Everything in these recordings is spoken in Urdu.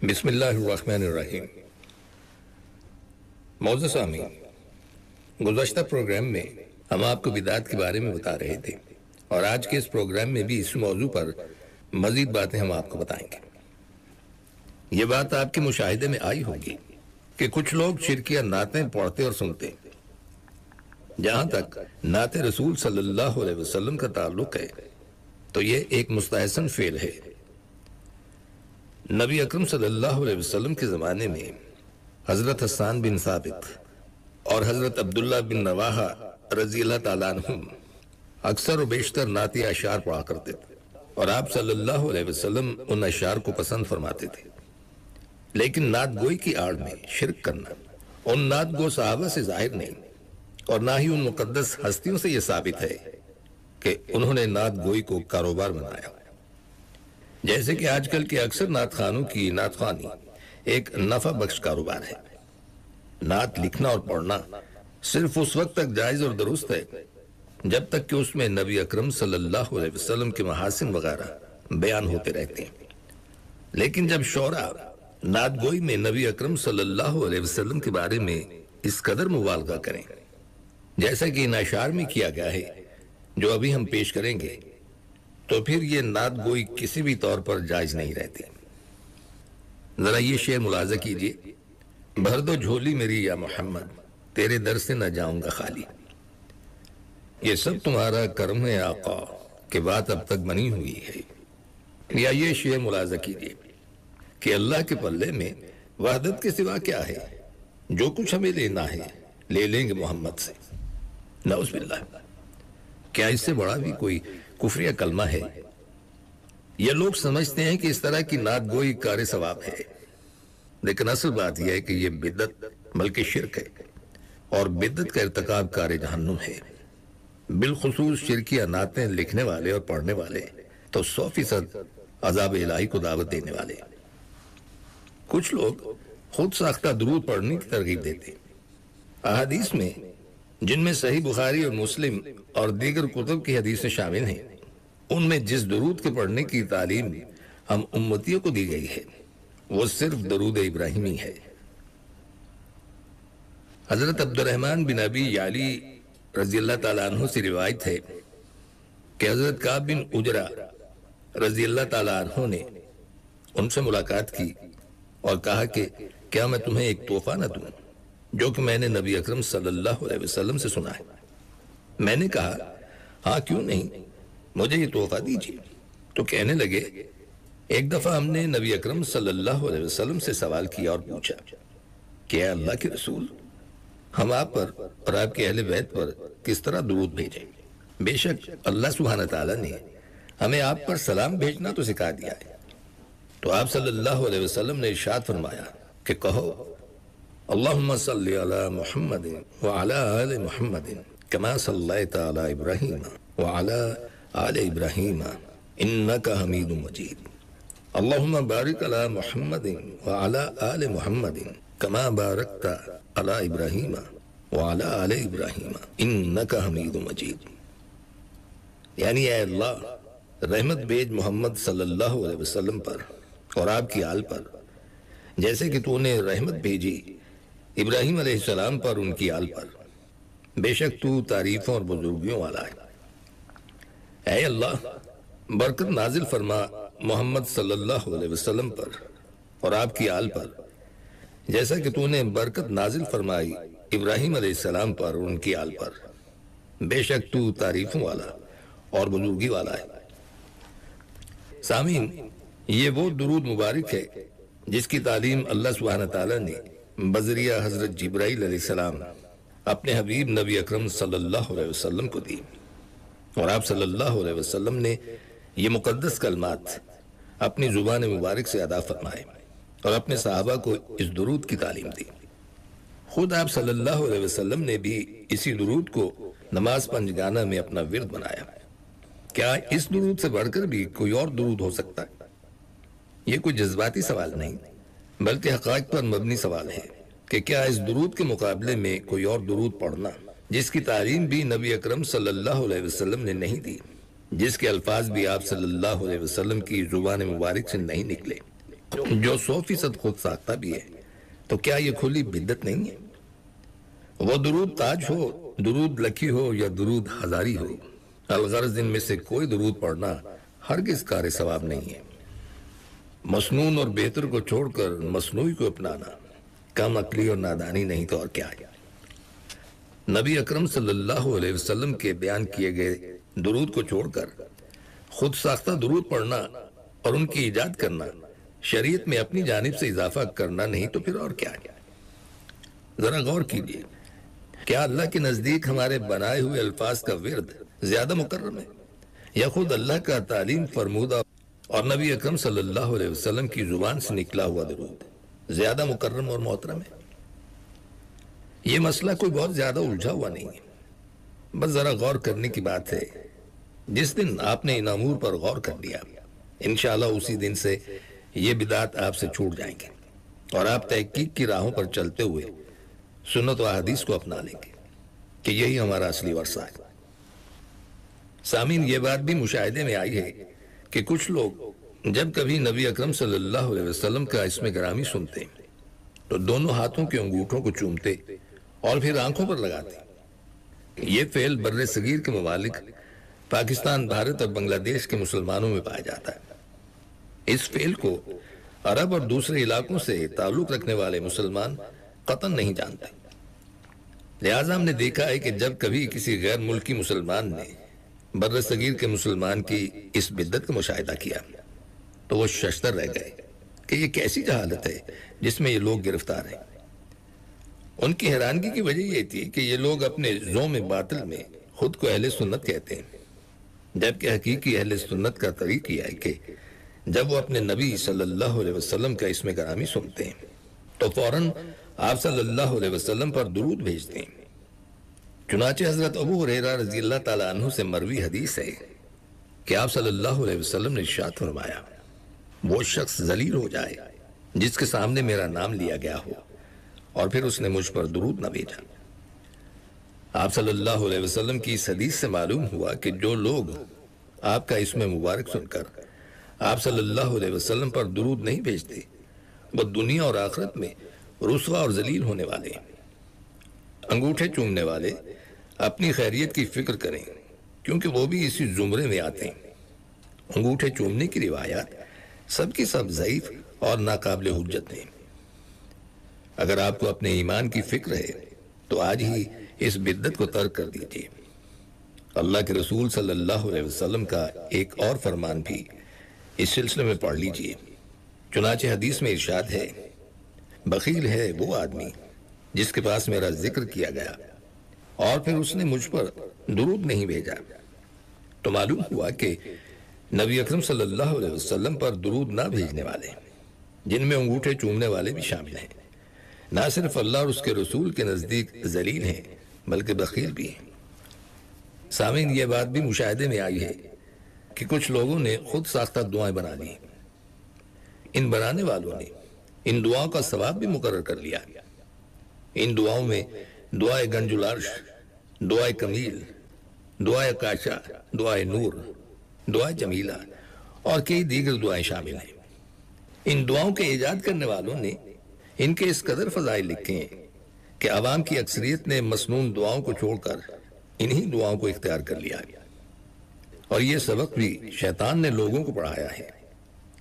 بسم اللہ الرحمن الرحیم۔ معزز سامعین، گزشتہ پروگرام میں ہم آپ کو بدعت کے بارے میں بتا رہے تھے، اور آج کے اس پروگرام میں بھی اس موضوع پر مزید باتیں ہم آپ کو بتائیں گے۔ یہ بات آپ کے مشاہدے میں آئی ہوگی کہ کچھ لوگ شرکیہ نعتیں پڑھتے اور سنتے۔ جہاں تک نعت رسول صلی اللہ علیہ وسلم کا تعلق ہے تو یہ ایک مستحسن فعل ہے۔ نبی اکرم صلی اللہ علیہ وسلم کے زمانے میں حضرت حسان بن ثابت اور حضرت عبداللہ بن رواحہ رضی اللہ تعالیٰ عنہم اکثر و بیشتر نعتی اشعار پڑھا کرتے تھے، اور آپ صلی اللہ علیہ وسلم ان اشعار کو پسند فرماتے تھے۔ لیکن نعت گوئی کی آڑ میں شرک کرنا ان نعت گو صحابہ سے ظاہر نہیں، اور نہ ہی ان مقدس ہستیوں سے یہ ثابت ہے کہ انہوں نے نعت گوئی کو کاروبار بنایا۔ جیسے کہ آج کل کے اکثر نعت خوانوں کی نعت خوانی ایک نفع بخش کاروبار ہے۔ نعت لکھنا اور پڑھنا صرف اس وقت تک جائز اور درست ہے جب تک کہ اس میں نبی اکرم صلی اللہ علیہ وسلم کے محاسن وغیرہ بیان ہوتے رہتے ہیں۔ لیکن جب شعراء نعت گوئی میں نبی اکرم صلی اللہ علیہ وسلم کے بارے میں اس قدر مبالغہ کریں، جیسا کہ ان اشعار میں کیا گیا ہے جو ابھی ہم پیش کریں گے، تو پھر یہ نعت گوئی کسی بھی طور پر جائز نہیں رہتی۔ ذرا یہ شعر ملاحظہ کیجئے: بھر دو جھولی میری یا محمد، تیرے در سے نہ جاؤں گا خالی۔ یہ سب تمہارا کرم ہے آقا کہ بات اب تک بنی ہوئی ہے۔ یا یہ شعر ملاحظہ کیجئے کہ اللہ کے پلے میں وحدت کے سوا کیا ہے، جو کچھ ہمیں لینا ہے لے لیں گے محمد سے۔ نعوذ باللہ، کیا اس سے بڑا بھی کوئی کفریہ کلمہ ہے؟ یہ لوگ سمجھتے ہیں کہ اس طرح کی نعت گوئی کار ثواب ہے، لیکن اصل بات یہ ہے کہ یہ بدعت بلکہ شرک ہے، اور بدعت کا ارتکاب کار جہنم ہے۔ بالخصوص شرکیہ نعتیں لکھنے والے اور پڑھنے والے تو 100% عذاب الہی کو دعوت دینے والے۔ کچھ لوگ خود ساختہ درود پڑھنے کی ترغیب دیتے۔ احادیث میں جن میں صحیح بخاری اور مسلم اور دیگر کتب کی حدیثیں شامل ہیں، ان میں جس درود کے پڑھنے کی تعلیم ہم امتیوں کو دی گئی ہے وہ صرف درود ابراہیمی ہے۔ حضرت عبد الرحمن بن ابی یعلی رضی اللہ تعالیٰ عنہ سے روایت ہے کہ حضرت کعب بن عجرہ رضی اللہ تعالیٰ عنہ نے ان سے ملاقات کی اور کہا کہ کیا میں تمہیں ایک تحفہ نہ دوں جو کہ میں نے نبی اکرم صلی اللہ علیہ وسلم سے سنا ہے؟ میں نے کہا ہاں کیوں نہیں، مجھے یہ تحفہ دیجیے۔ تو کہنے لگے ایک دفعہ ہم نے نبی اکرم صلی اللہ علیہ وسلم سے سوال کیا اور پوچھا کہ اے اللہ کے رسول، ہم آپ پر اور آپ کے اہل بیت پر کس طرح درود بھیجیں؟ بے شک اللہ سبحانہ تعالیٰ نے ہمیں آپ پر سلام بھیجنا تو سکھا دیا ہے۔ تو آپ صلی اللہ علیہ وسلم نے ارشاد فرمایا کہ کہو اللہم صلی علی محمد وعلی آل محمد کما صلیت علی ابراہیم وعلی آل ابراہیم انکا حمید مجید۔ اللہم بارک علی محمد وعلی آل محمد کما بارکت علی ابراہیم وعلی آل ابراہیم انکا حمید مجید۔ یعنی اے اللہ، رحمت بھیج محمد صلی اللہ علیہ وسلم پر اور آپ کی آل پر، جیسے کہ تو نے رحمت بھیجی ابراہیم علیہ السلام پر ان کی آل پر۔ بے شک تو تعریفوں اور بزرگیوں والا ہے۔ اے اللہ، برکت نازل فرما محمد صلی اللہ علیہ وسلم پر اور آپ کی آل پر، جیسا کہ تو نے برکت نازل فرمائی ابراہیم علیہ السلام پر اور ان کی آل پر۔ بے شک تو تعریفوں والا اور بزرگی والا ہے۔ سامعین، یہ وہ درود مبارک ہے جس کی تعلیم اللہ سبحانہ تعالیٰ نے بذریعہ حضرت جبرائیل علیہ السلام اپنے حبیب نبی اکرم صلی اللہ علیہ وسلم کو دی، اور آپ صلی اللہ علیہ وسلم نے یہ مقدس کلمات اپنی زبان مبارک سے ادا فرمائے اور اپنے صحابہ کو اس درود کی تعلیم دی۔ خود آپ صلی اللہ علیہ وسلم نے بھی اسی درود کو نماز پنجگانہ میں اپنا ورد بنایا۔ کیا اس درود سے بڑھ کر بھی کوئی اور درود ہو سکتا ہے؟ یہ کوئی جذباتی سوال نہیں بلکہ حقائق پر مبنی سوال ہے کہ کیا اس درود کے مقابلے میں کوئی اور درود پڑھنا جس کی تعلیم بھی نبی اکرم صلی اللہ علیہ وسلم نے نہیں دی، جس کے الفاظ بھی آپ صلی اللہ علیہ وسلم کی زبان مبارک سے نہیں نکلے، جو 100% خود ساختہ بھی ہے، تو کیا یہ کھلی بدعت نہیں ہے؟ وہ درود تاج ہو، درود لکھی ہو یا درود ہزاری ہو، الغرض ان میں سے کوئی درود پڑھنا ہرگز کار ثواب نہیں ہے۔ مسنون اور بہتر کو چھوڑ کر مصنوعی کو اپنانا کم عقلی اور نادانی نہیں تو اور کیا ہے؟ نبی اکرم صلی اللہ علیہ وسلم کے بیان کیے گئے درود کو چھوڑ کر خود ساختہ درود پڑھنا اور ان کی ایجاد کرنا شریعت میں اپنی جانب سے اضافہ کرنا نہیں تو پھر اور کیا ہے؟ ذرا غور کیجیے، کیا اللہ کے نزدیک ہمارے بنائے ہوئے الفاظ کا ورد زیادہ مکرم ہے، یا خود اللہ کا تعلیم فرمودہ اور نبی اکرم صلی اللہ علیہ وسلم کی زبان سے نکلا ہوا درود زیادہ مکرم اور محترم ہے؟ یہ مسئلہ کوئی بہت زیادہ الجھا ہوا نہیں ہے، بس ذرا غور کرنے کی بات ہے۔ جس دن آپ نے ان امور پر غور کر لیا، انشاءاللہ اسی دن سے یہ بدعات آپ سے چھوٹ جائیں گے اور آپ تحقیق کی راہوں پر چلتے ہوئے سنت و احادیث کو اپنا لیں گے کہ یہی ہمارا اصلی ورثہ ہے۔ سامعین، یہ بات بھی مشاہدے میں آئی ہے کہ کچھ لوگ جب کبھی نبی اکرم صلی اللہ علیہ وسلم کا اسم گرامی سنتے تو دونوں ہاتھوں کے انگوٹھوں کو چومتے اور پھر آنکھوں پر لگاتے۔ یہ فعل بر صغیر کے ممالک پاکستان، بھارت اور بنگلہ دیش کے مسلمانوں میں پایا جاتا ہے۔ اس فعل کو عرب اور دوسرے علاقوں سے تعلق رکھنے والے مسلمان قطعاً نہیں جانتے، لہٰذا ہم نے دیکھا ہے کہ جب کبھی کسی غیر ملکی مسلمان نے بر صغیر کے مسلمان کی اس بدعت کا مشاہدہ کیا تو وہ ششدر رہ گئے کہ یہ کیسی جہالت ہے جس میں یہ لوگ گرفتار ہیں۔ ان کی حیرانگی کی وجہ یہ تھی کہ یہ لوگ اپنے زوم باطل میں خود کو اہل سنت کہتے ہیں، جبکہ حقیقی اہل سنت کا طریق یہ ہے کہ جب وہ اپنے نبی صلی اللہ علیہ وسلم کا اسم گرامی سنتے ہیں تو فوراً آپ صلی اللہ علیہ وسلم پر درود بھیجتے ہیں۔ چنانچہ حضرت ابو ہریرہ رضی اللہ تعالیٰ عنہ سے مروی حدیث ہے کہ آپ صلی اللہ علیہ وسلم نے ارشاد فرمایا، وہ شخص ذلیل ہو جائے جس کے سامنے میرا نام لیا گیا ہو اور پھر اس نے مجھ پر درود نہ بھیجا۔ آپ صلی اللہ علیہ وسلم کی اس حدیث سے معلوم ہوا کہ جو لوگ آپ کا اسم مبارک سن کر آپ صلی اللہ علیہ وسلم پر درود نہیں بھیجتے وہ دنیا اور آخرت میں رسوا اور ذلیل ہونے والے ہیں۔ انگوٹھے چومنے والے اپنی خیریت کی فکر کریں، کیونکہ وہ بھی اسی زمرے میں آتے ہیں۔ انگوٹھے چومنے کی روایات سب کی سب ضعیف اور ناقابل حجت ہیں۔ اگر آپ کو اپنے ایمان کی فکر ہے تو آج ہی اس بدعت کو ترک کر دیجیے۔ اللہ کے رسول صلی اللہ علیہ وسلم کا ایک اور فرمان بھی اس سلسلے میں پڑھ لیجیے۔ چنانچہ حدیث میں ارشاد ہے، بخیل ہے وہ آدمی جس کے پاس میرا ذکر کیا گیا اور پھر اس نے مجھ پر درود نہیں بھیجا۔ تو معلوم ہوا کہ نبی اکرم صلی اللہ علیہ وسلم پر درود نہ بھیجنے والے، جن میں انگوٹھے چومنے والے بھی شامل ہیں، نہ صرف اللہ اور اس کے رسول کے نزدیک ذلیل ہیں بلکہ بخیل بھی ہیں۔ سامعین، یہ بات بھی مشاہدے میں آئی ہے کہ کچھ لوگوں نے خود ساختہ دعائیں بنا لی۔ ان بنانے والوں نے ان دعاؤں کا ثواب بھی مقرر کر لیا۔ ان دعاؤں میں دعائے گنج العرش، دعائے کمیل، دعائے کاشا، دعائے نور، دعائے جمیلہ اور کئی دیگر دعائیں شامل ہیں۔ ان دعاؤں کے ایجاد کرنے والوں نے ان کے اس قدر فضائل لکھے ہیں کہ عوام کی اکثریت نے مسنون دعاؤں کو چھوڑ کر انہی دعاؤں کو اختیار کر لیا، اور یہ سبق بھی شیطان نے لوگوں کو پڑھایا ہے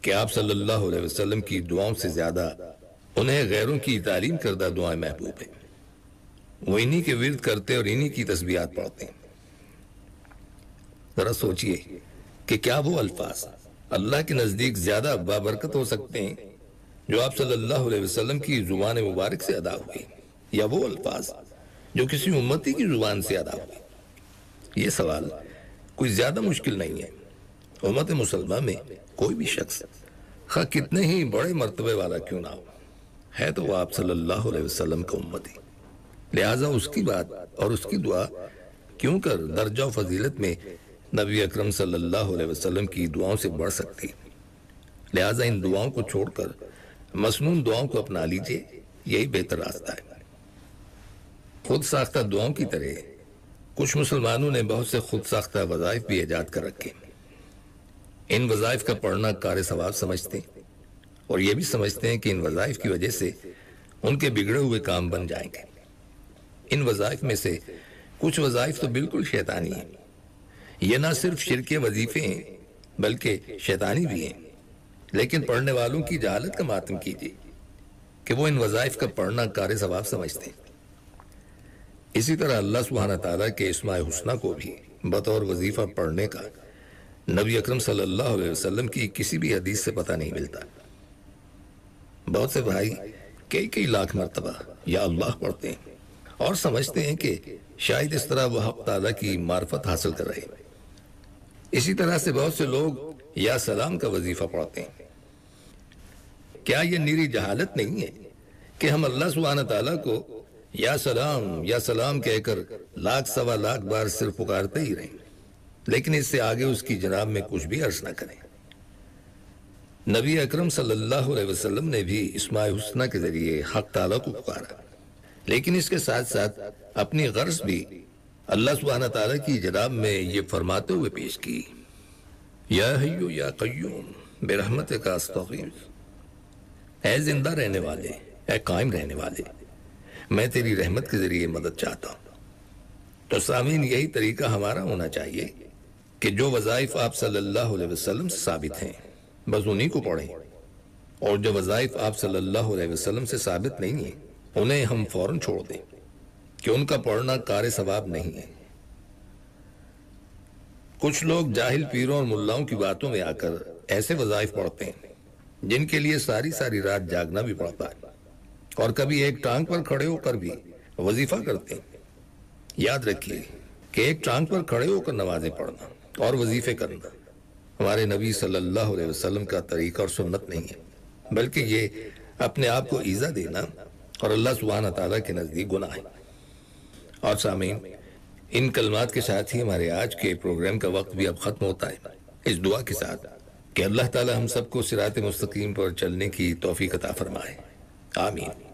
کہ آپ صلی اللہ علیہ وسلم کی دعاؤں سے زیادہ انہیں غیروں کی تعلیم کردہ دعائیں محبوب ہیں۔ وہ انہی کے ورد کرتے اور انہی کی تسبیحات پڑھتے ہیں۔ ذرا سوچئے کہ کیا وہ الفاظ اللہ کے نزدیک زیادہ بابرکت ہو سکتے ہیں جو آپ صلی اللہ علیہ وسلم کی زبان مبارک سے ادا ہوئے، یا وہ الفاظ جو کسی امتی کی زبان سے ادا ہوئے؟ یہ سوال کوئی زیادہ مشکل نہیں ہے۔ امت مسلمہ میں کوئی بھی شخص خواہ کتنے ہی بڑے مرتبے والا کیوں نہ ہو، ہے تو وہ آپ صلی اللہ علیہ وسلم کا امتی، لہٰذا اس کی بات اور اس کی دعا کیوں کر درجہ و فضیلت میں نبی اکرم صلی اللہ علیہ وسلم کی دعاؤں سے بڑھ سکتی؟ لہٰذا ان دعاؤں کو چھوڑ کر مسنون دعاؤں کو اپنا لیجئے، یہی بہتر راستہ ہے۔ خود ساختہ دعاؤں کی طرح کچھ مسلمانوں نے بہت سے خود ساختہ وظائف بھی ایجاد کر رکھے۔ ان وظائف کا پڑھنا کار ثواب سمجھتے، اور یہ بھی سمجھتے ہیں کہ ان وظائف کی وجہ سے ان کے بگڑے ہوئے کام بن جائیں گے۔ ان وظائف میں سے کچھ وظائف تو بالکل شیطانی ہیں۔ یہ نہ صرف شرک وظیفے ہیں بلکہ شیطانی بھی ہیں، لیکن پڑھنے والوں کی جہالت کا ماتم کیجیے کہ وہ ان وظائف کا پڑھنا کار ثواب سمجھتے ہیں۔ اسی طرح اللہ سبحانہ تعالیٰ کے اسماء حسنہ کو بھی بطور وظیفہ پڑھنے کا نبی اکرم صلی اللہ علیہ وسلم کی کسی بھی حدیث سے پتہ نہیں ملتا۔ بہت سے بھائی کئی لاکھ مرتبہ یا اللہ پڑھتے ہیں اور سمجھتے ہیں کہ شاید اس طرح وہ حق تعالیٰ کی معرفت حاصل کر رہے ہیں۔ اسی طرح سے بہت سے لوگ یا سلام کا وظیفہ پڑھتے ہیں۔ کیا یہ نیری جہالت نہیں ہے کہ ہم اللہ سبحانہ تعالیٰ کو یا سلام کہہ کر لاکھ سوا لاکھ بار صرف پکارتے ہی رہیں، لیکن اس سے آگے اس کی جناب میں کچھ بھی عرض نہ کریں؟ نبی اکرم صلی اللہ علیہ وسلم نے بھی اسماء حسنہ کے ذریعے حق تعالیٰ کو پکارا، لیکن اس کے ساتھ ساتھ اپنی غرض بھی اللہ سبحانہ تعالیٰ کی جناب میں یہ فرماتے ہوئے پیش کی، یا حیو یا قیوم برحمتک استغیث، اے زندہ رہنے والے، اے قائم رہنے والے، میں تیری رحمت کے ذریعے مدد چاہتا ہوں۔ تو سامعین، یہی طریقہ ہمارا ہونا چاہیے کہ جو وظائف آپ صلی اللہ علیہ وسلم سے ثابت ہیں بس انہی کو پڑھیں، اور جو وظائف آپ صلی اللہ علیہ وسلم سے ثابت نہیں ہیں انہیں ہم فوراً چھوڑ دیں کہ ان کا پڑھنا کار ثواب نہیں ہے۔ کچھ لوگ جاہل پیروں اور ملاؤں کی باتوں میں آ کر ایسے وظائف پڑھتے ہیں جن کے لیے ساری رات جاگنا بھی پڑتا ہے، اور کبھی ایک ٹانگ پر کھڑے ہو کر بھی وظیفہ کرتے ہیں۔ یاد رکھیے کہ ایک ٹانگ پر کھڑے ہو کر نمازیں پڑھنا اور وظیفے کرنا ہمارے نبی صلی اللہ علیہ وسلم کا طریقہ اور سنت نہیں ہے، بلکہ یہ اپنے آپ کو ایذا دینا اور اللہ سبحانہ تعالیٰ کے نزدیک گناہ ہے۔ اور سامعین، ان کلمات کے ساتھ ہی ہمارے آج کے پروگرام کا وقت بھی اب ختم ہوتا ہے، اس دعا کے ساتھ کہ اللہ تعالیٰ ہم سب کو صراط مستقیم پر چلنے کی توفیق عطا فرمائے، آمین۔